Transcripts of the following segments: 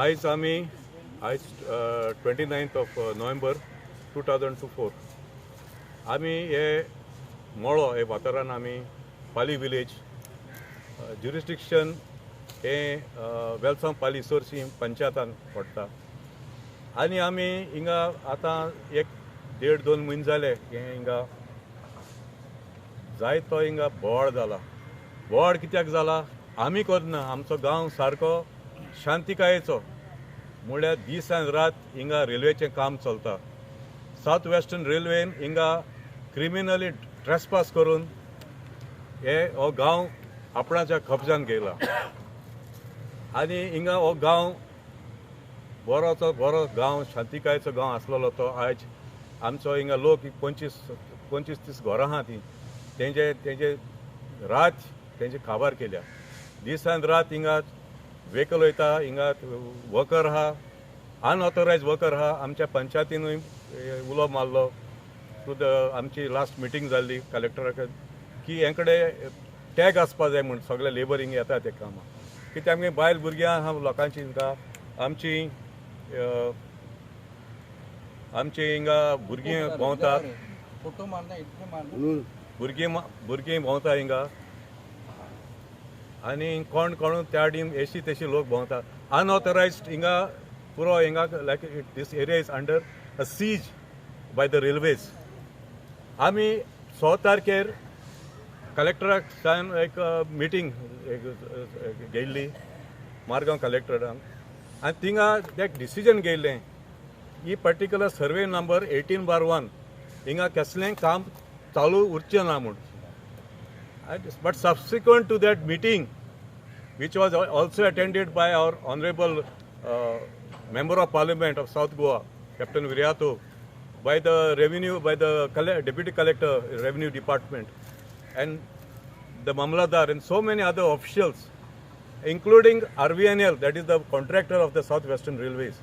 आयज आमी आयज 29th of November 2024 आमी हे मळो हे वाठारान आमी पाली विलेज ज्युरिस्डिक्शन हे वेलसांव पाली सोर्सी पंचायतान पडटा आनी आमी हिंगा आतां 1.5-2 म्हयने जाले हे हिंगा जायतो हिंगा बोवाळ जाला. बोवाळ कित्याक जाला आमी करना, आमचो गांव सारको शांतिकायेचो म्हळ्यार दीस आनी रात हिंगा रेल्वेचें काम चलता. साउथ वेस्टर्न रेल्वेन हिंगा क्रिमिनली ट्रेसपास करून हो गांव आपणाच्या कब्जान घेयला आनी हिंगा हो गांव बरो गांव शांतिकायेचो गांव आसलेलो तो आयज आमचो हिंगा लोक 25-30 घरां आहा ती तेंचे रात तेंचे काबार केल्या. दीस आनी रात हिंगा व्हेकल वयता, हिंगा वर्कर आहा, अनऑथोरायज वर्कर आहा. आमच्या पंचायतीनूय उलो मारलो टू द आमची लास्ट मिटींग जाल्ली कलेक्टराक की हेंकडे टॅग आसपा जाय म्हूण सगळे लेबर हिंगा येता ते कामां कित्याक आमगे बायल भुरग्यां आहा लोकांची हिंगा आमची हिंगा भुरगीं भोंवतात भुरगीं भोंवता हिंगा आनी कोण त्या वाटेन एशी तेशी लोक भोंवता अनऑथोरायज्ड हिंगा पुरो हिंगा like this area is under a seize by the railways. आमी 6 तारखेर कलेक्टराक सावन एक मिटींग घेयल्ली मारगांव कलेक्टरान आनी थिंगा एक डिसिजन घेयल्लें ही पर्टिक्युलर सर्वे नंबर 18/1 हिंगा कसलें काम चालू उरचें ना म्हूण. But subsequent to that meeting, which was also attended by our Honorable Member of Parliament of South Goa, Captain Viriato, by the Deputy Collector, Revenue Department, and the Mamladar, and so many other officials, including RVNL, that is the contractor of the South Western Railways,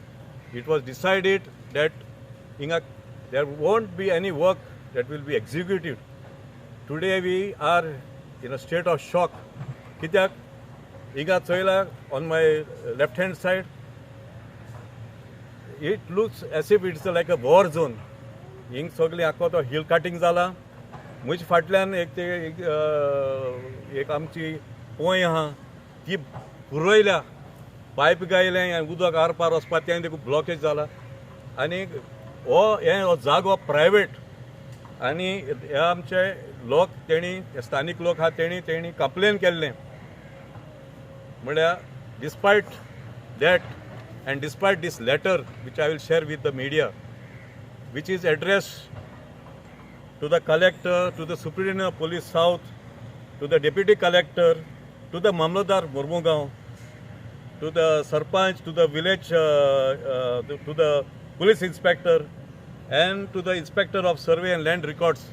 it was decided that there won't be any work that will be executed. Today we are in a state of shock. Kityak higa choila on my left hand side, it looks as if it's like a war zone. Hing sogli akko to hill cutting zala मुज फाटल्यान एक आमची पोय आहा ती पुरयल्या pipe गायले आनी उदक R पार वचपा तें देखून ब्लॉकेज जाला आनी हो जागो प्रायवेट आनी हे आमचे लोक तेणी स्थानीक लोक आहा तेणी कंप्लेन केल्लें म्हळ्यार despite that and despite this letter which I will share with the media which is addressed to the collector, to the superintendent of police south, to the deputy collector, to the Mamladar Murmugaon, to the sarpanch, to the village, to the police inspector, and to the inspector of survey and land records.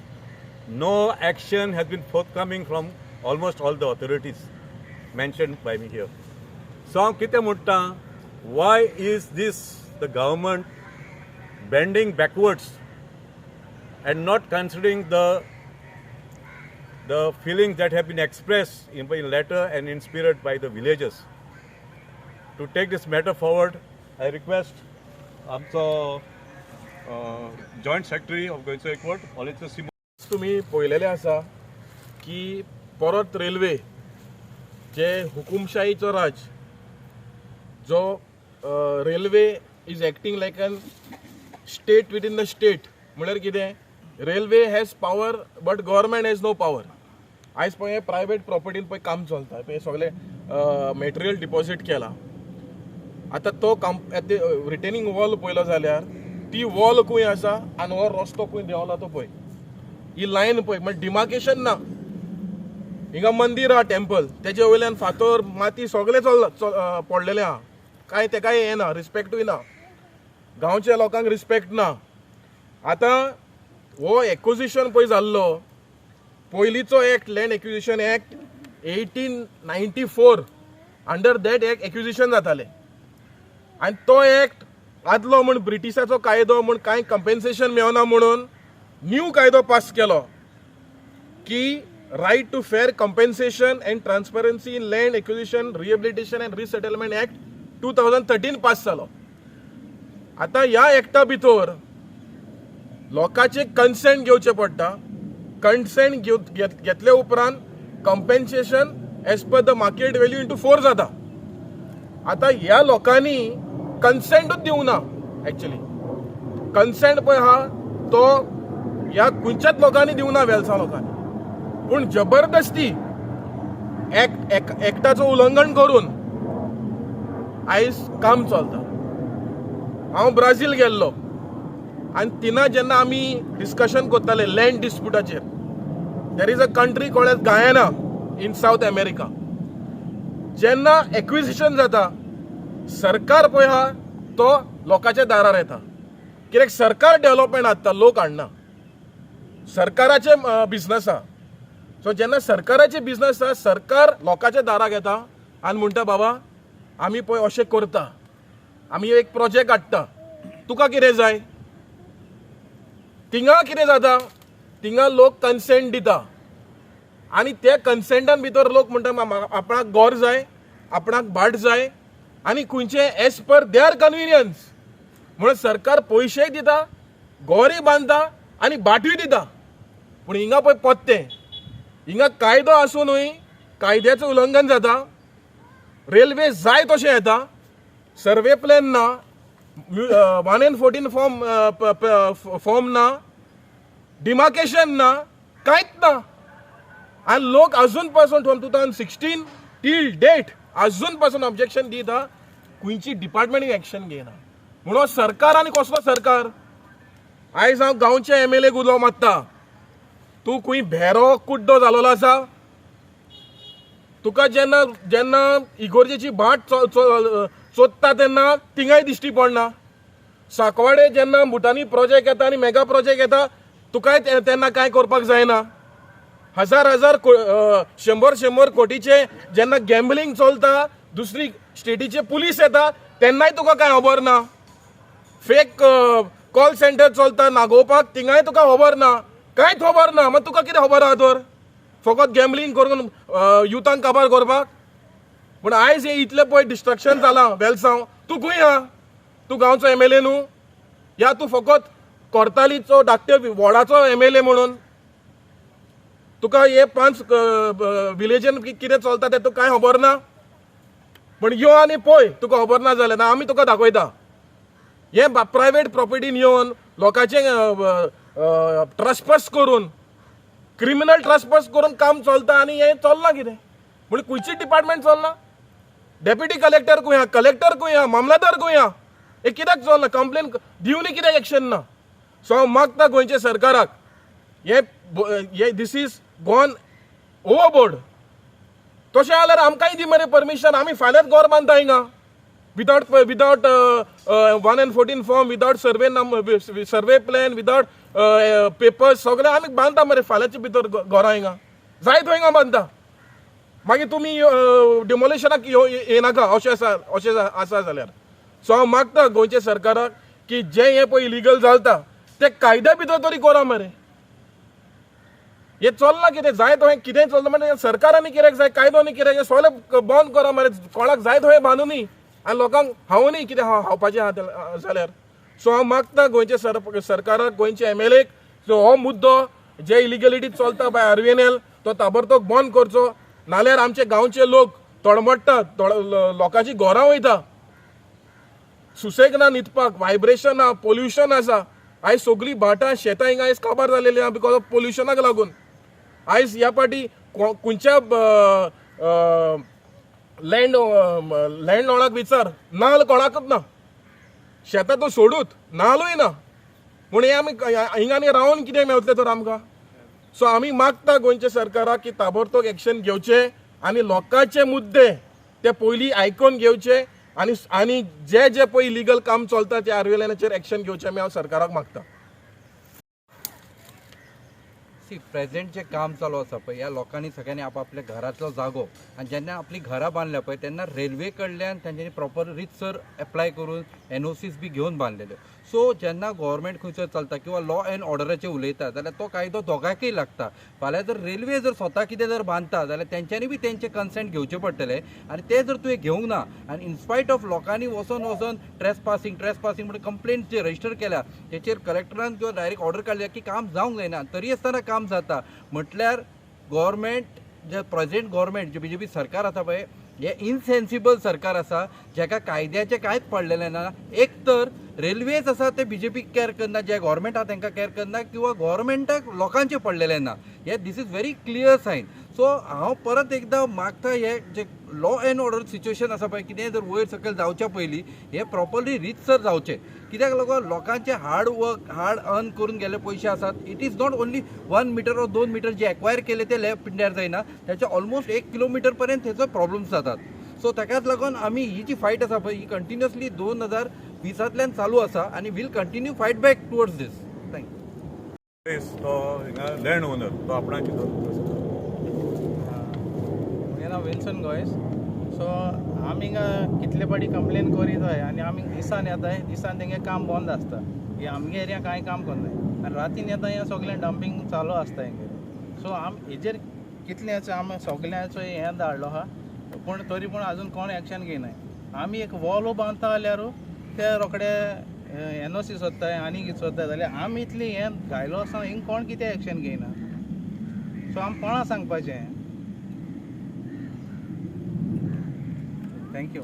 No action has been forthcoming from almost all the authorities mentioned by me here. So, kite mutta, why is this the government bending backwards and not considering the feelings that have been expressed in letter and in spirit by the villagers? To take this matter forward, I request आमचो Joint Secretary of Goinso Court, Olitsa Simon. तुम्ही पळयलेले आसा की परत railway जे हुकुमशाहीचो राज जो railway is acting like an state within the state म्हळ्यार कितें railway has power but government has no power. आयज पळय प्रायवेट प्रॉपर्टीन पळय काम चलता पळय सगळे मटेरियल डिपॉझिट केला. आतां तो रिटेनिंग वॉल पळयलो जाल्यार ती वॉल खंय आसा आनी हो रस्तो खंय देंवला तो पळय ही लायन पळय म्हणजे डिमार्केशन ना. हिंगा मंदिर आहा टेम्पल तेजे वयल्यान फातर माती सगळे पडलेले आहा काय ते काय हें ना रिस्पेक्टूय ना गांवच्या लोकांक रिस्पेक्ट ना. आतां हो एक्विजिशन पळय जाल्लो पयलींचो act land acquisition act 1894 under that act acquisition जातालें आनी तो एक्ट आदलो म्हूण ब्रिटिशाचो कायदो म्हूण कांय कंपेन्सेशन मेळना म्हणून न्यू कायदो पास केलो की right to fair compensation and transparency in land acquisition rehabilitation and resettlement act 2013 pass जालो. आता ह्या एक्टा भितर लोकांचे कन्सेंट घेवचे पडटा. कन्सेंट घेतले उपरांत compensation as per the market value into 4 जाता. आता ह्या लोकांनी कन्सेंटूच दिवंक ना. एक्चुअली कन्सेंट पळय हा तो ह्या खंयच्याच लोकांनी दिवंक ना, वेलसांव लोकांनी. पूण जबरदस्ती एक्टाचो उल्लंघन करून आयज काम चलता. हांव ब्राझील गेल्लो आनी तिना जेन्ना आमी डिस्कशन करताले लँड डिस्प्युटाचेर, there is a country called as Guyana in South America. जेन्ना एक्विजिशन जाता, सरकार पळय हा तो लोकांच्या दारार येता. कित्याक सरकार डेव्हलपमेंट हाडटा, लोक हाडना. सरकाराचे बिझनस आहा. सो जेन्ना सरकाराचे बिझनस आहा, सरकार लोकांच्या दाराक येता आनी म्हणटा बाबा आमी पळय अशें करता, आमी एक प्रोजेक्ट हाडटा, तुका कितें जाय. थिंगा कितें जाता, थिंगा लोक कन्सेंट दिता आनी ते कन्सेंटान भितर लोक म्हणटा आपणाक घर जाय, आपणाक भाट जाय आनी खंयचे एज पर देअर कन्विनियन्स म्हणून सरकार पयशेय दिता, घरय बांदता आनी भाटूय दिता. पूण हिंगा पळय पत्ते, हिंगा कायदो आसूनय कायद्याचें उल्लंघन जाता. रेल्वे जाय तशें येता, सर्वे प्लॅन ना, 114 फॉर्म ना, डिमार्केशन ना, कांयच ना. आनी लोक अजून पासून फ्रॉम 2016 टील डेट अजून पासून ऑब्जेक्शन दिता, खंयची डिपार्टमेंट एक्शन घेयना. म्हणून सरकार आनी कसलो सरकार. आयज हांव गांवच्या MLA उलो मारता, तूं खंय भेरो कुड्डो जालोलो आसा. तुका जेन्ना जेन्ना इगोर्जेची भाट चोदता तेन्ना थिंगाय दिश्टी पडना. साकवाडे जेन्ना भुटानी प्रोजेक्ट येता आनी मेगा प्रोजेक्ट येता, तुकाय तेन्ना कांय करपाक जायना. हजार 100 कोटीचे जेन्ना गॅम्बलिंग चलता, दुसरी स्टेटीचे पुलीस येता, तेन्नाय तुका कांय खबर ना. फेक कॉल सेंटर चलता नागोवपाक, थिंगाय तुका खबर ना, कांयच खबर ना. मागीर तुका कितें खबर आहा तर, फकत गॅम्बलिंग करून युथांक काबार करपाक. पूण आयज हे इतलें पळय डिस्ट्रक्शन जालां वेलसांव. तूं खंय आहा? तूं गांवचो MLA न्हू, या तूं फकत कोर्तालीचो धाकट्या वॉर्डाचो MLA म्हणून. तुका हे 5 विलेजन कितें चलता तें तुका कांय खबर ना. पण यो आनी पळय, तुका खबर ना जाल्यार आमी तुका दाखयता. हे प्रायवेट प्रॉपर्टीन येवन लोकांचे ट्रस्पास करून, क्रिमिनल ट्रस्पास करून काम चलता आनी हे चलना कितें. म्हणजे खंयची डिपार्टमेंट चलना. डेप्युटी कलेक्टर खंय आहा, कलेक्टर खंय आहा, मामलेदार खंय आहा. हे कित्याक चलना, कंप्लेन दिवनी कित्याक एक्शन ना. सो हांव मागता गोंयच्या सरकाराक, हे दीस इज गॉन ओवरबोर्ड. तशें जाल्यार आमकांय दी मरे परमिशन, आमी फाल्यांच घर बांदता हिंगा without 114 form, without survey plan, without papers, सगळे आमी बांदता मरे फाल्यांच्या भितर घरां हिंगा. जाय थंय हिंगा बांदता. मागीर तुमी डिमोलिशनाक येनाका अशें आसा जाल्यार. सो हांव मागता गोंयच्या सरकाराक की जे हे पळय इलिगल चलता ते कायद्या भितर तरी करा मरे. हे चलना कितें, जाय थंय कितें चलता म्हणजे सरकारांनी कित्याक जाय, कायदोनी कित्याक जाय, सगळे बंद करा मरे. कोणाक जाय थंय बांदुनी आनी लोकांक हावनी कितें हावपाचें आहा जाल्यार. सो हांव मागता गोंयच्या सरकाराक, गोंयच्या MLAक, सो हो मुद्दो जे इलिगलिटी चलता बाय RVNL तो ताबडतोब बंद करचो. नाल्यार आमचे गांवचे लोक तडमडटात, लोकांची घरां वयता, सुसेग ना न्हिदपाक, व्हायब्रेशन आहा, पोल्युशन आसा. आयज सगळीं भाटां शेतां हिंगा आयज काबार जालेली आहा बिकॉज ऑफ पोल्युशनाक लागून. आयज ह्या पाटी खंयच्या लँडलॉर्डाक विचार, नाल्ल कोणाकच ना. शेतां तो सोडूत, नाल्लूय ना. पूण हे आमी हिंगांनी रावन कितें मेळटलें तर आमकां. सो आमी मागता गोंयच्या सरकाराक की ताबडतोब एक्शन घेवचें आनी लोकांचे मुद्दे ते पयलीं आयकून घेवचे आनी जे पळय इलिगल काम चलता ते RVNLचेर एक्शन घेवचें आमी हांव सरकाराक मागता. प्रेझेंट जे काम चालू आसा पळय, ह्या लोकांनी सगळ्यांनी आपापल्या घराचो जागो आनी जेन्ना आपली घरां बांदल्या पळय तेन्ना रेल्वे कडल्यान तांच्यांनी प्रॉपर रितसर एप्लाय करून NOCs बी घेवन बांदलेल्यो. सो जेन्ना गव्हर्मेंट खंयसर चलता किंवा लॉ अँड ऑर्डराचेर उलयता जाल्यार तो कायदो दोगांकय लागता. फाल्यां जर रेल्वे जर स्वता कितें जर बांदता जाल्यार तेंच्यांनी बी तेंचे कन्सेंट घेवचे पडटले आनी ते जर तुवें घेवंक ना आनी इनस्पायट ऑफ लोकांनी वचून ट्रेसपासींग म्हणून कंप्लेंट जे रजिस्टर केल्या तेचेर कलेक्टरान किंवा डायरेक्ट ऑर्डर काडल्या की काम जावंक जायना तरी आसतना काम जाता म्हटल्यार गव्हर्मेंट जे प्रेजेंट गव्हर्मेंट जे बीजेपी सरकार आसा पळय हे इनसेन्सिबल सरकार आसा जाका कायद्याचें कांयच पडलेलें ना. एक तर रेल्वेज आसा ते बीजेपी केअर करना जे गव्हर्मेंट आहा तांकां केअर करना किंवा गव्हर्मेंटाक लोकांचें पडलेलें ना. हे this is very clear sign. So हांव परत एकदां मागता हे जे लॉ अँड ऑर्डर सिच्युएशन आसा पळय कितें जर वयर सकयल जावच्या पयलीं हे प्रॉपरली रितसर जावचें. कित्याक लागून लोकांचे हार्ड वर्क हार्ड अर्न करून गेले पयशे आसात. It is not only 1 metre और 2 मीटर जे एक्वायर केले ते लेफ्ट पिंड्यार जायना त्याचे ऑलमोस्ट 1 किलोमीटर पर्यंत हेचो प्रॉब्लेम्स जातात. सो ताकाच लागून आमी ही जी फायट आसा पळय ही कंटिन्युअसली 2020 चालू आसा आनी we'll continue fight back towards this. Thank you. तो हिंगा लँड ओनर तो आपणाची म्हजें नांव विल्सन गोयस. सो आमी हिंगा कितले पाटी कंप्लेन करीत हय आनी आमी दिसान येताय दिसान तेंगे काम बंद आसता. हे आमगे एरिया कांय काम करनाय आनी रातीन येता हें सगळें डंपींग चालू आसता हेंगे. सो हेजेर कितलेंच आमी सगळ्यांचो हें धाडलो आहा पूण तरी पूण आजून कोण एक्शन घेयनाय. आमी एक वॉलो बांदता जाल्यारू ते रोखडे NOC सोदताय आनी कितें सोदताय जाल्यार आमी इतली हें घायलो आसा हिंग कोण कितें एक्शन घेयना. सो आमी कोणा सांगपाचें. थँक्यू.